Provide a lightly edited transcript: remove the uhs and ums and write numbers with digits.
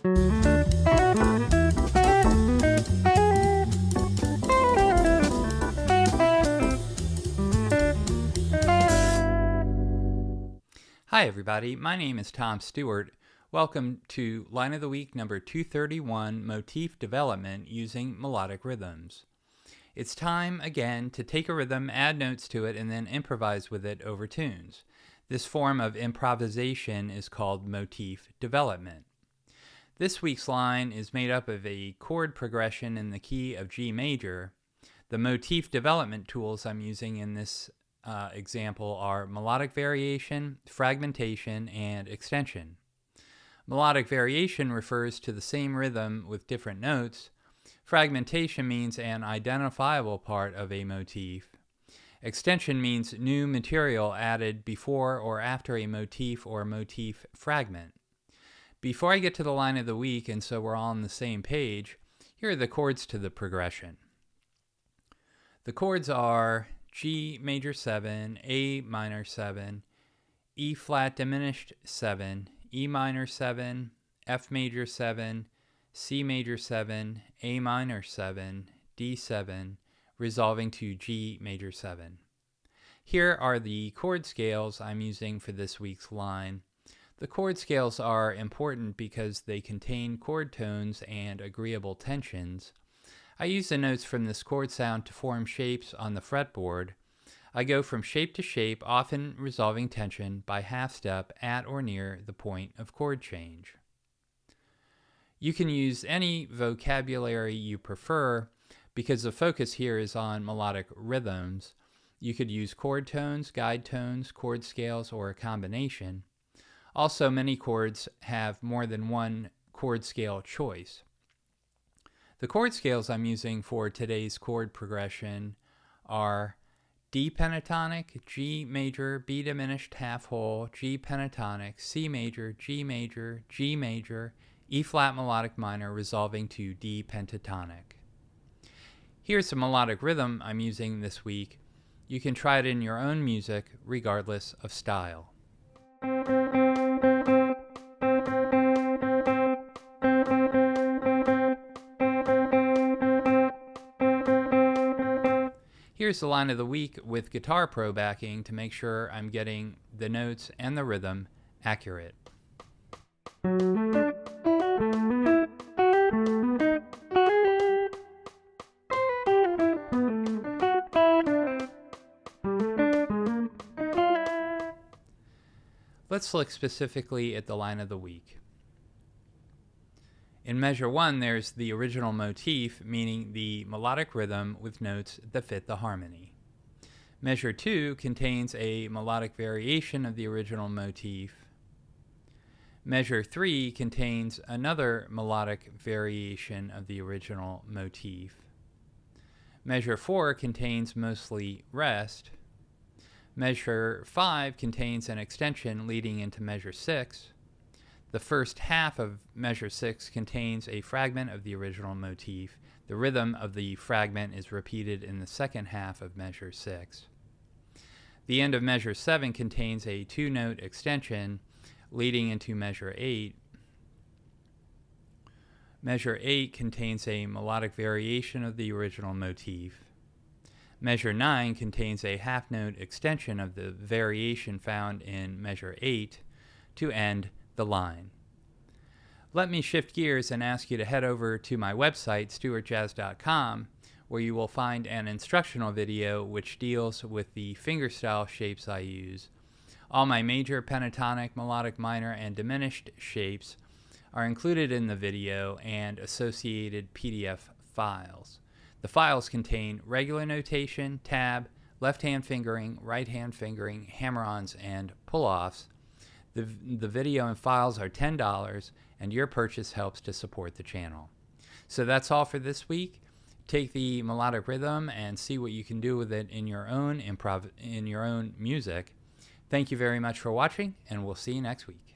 Hi everybody, my name is Tom Stewart. Welcome to Line of the Week number 231, Motif Development Using Melodic Rhythms. It's time again to take a rhythm, add notes to it, and then improvise with it over tunes. This form of improvisation is called motif development. This week's line is made up of a chord progression in the key of G major. The motif development tools I'm using in this example are melodic variation, fragmentation, and extension. Melodic variation refers to the same rhythm with different notes. Fragmentation means an identifiable part of a motif. Extension means new material added before or after a motif or motif fragment. Before I get to the line of the week, and so we're all on the same page, here are the chords to the progression. The chords are G major 7, A minor 7, E flat diminished 7, E minor 7, F major 7, C major 7, A minor 7, D7, resolving to G major 7. Here are the chord scales I'm using for this week's line. The chord scales are important because they contain chord tones and agreeable tensions. I use the notes from this chord sound to form shapes on the fretboard. I go from shape to shape, often resolving tension by half step at or near the point of chord change. You can use any vocabulary you prefer because the focus here is on melodic rhythms. You could use chord tones, guide tones, chord scales, or a combination. Also, many chords have more than one chord scale choice. The chord scales I'm using for today's chord progression are D pentatonic, G major, B diminished half whole, G pentatonic, C major, G major, G major, E flat melodic minor resolving to D pentatonic. Here's a melodic rhythm I'm using this week. You can try it in your own music regardless of style. Here's the line of the week with Guitar Pro backing to make sure I'm getting the notes and the rhythm accurate. Let's look specifically at the line of the week. In measure 1, there's the original motif, meaning the melodic rhythm with notes that fit the harmony. Measure 2 contains a melodic variation of the original motif. Measure 3 contains another melodic variation of the original motif. Measure 4 contains mostly rest. Measure 5 contains an extension leading into measure 6. The first half of measure 6 contains a fragment of the original motif. The rhythm of the fragment is repeated in the second half of measure 6. The end of measure 7 contains a two-note extension leading into measure 8. Measure 8 contains a melodic variation of the original motif. Measure 9 contains a half-note extension of the variation found in measure 8 to end the line. Let me shift gears and ask you to head over to my website, stewartjazz.com, where you will find an instructional video which deals with the fingerstyle shapes I use. All my major, pentatonic, melodic minor, and diminished shapes are included in the video and associated PDF files. The files contain regular notation, tab, left-hand fingering, right-hand fingering, hammer-ons, and pull-offs. The video and files are $10, and your purchase helps to support the channel. So that's all for this week. Take the melodic rhythm and see what you can do with it in your own music. Thank you very much for watching, and we'll see you next week.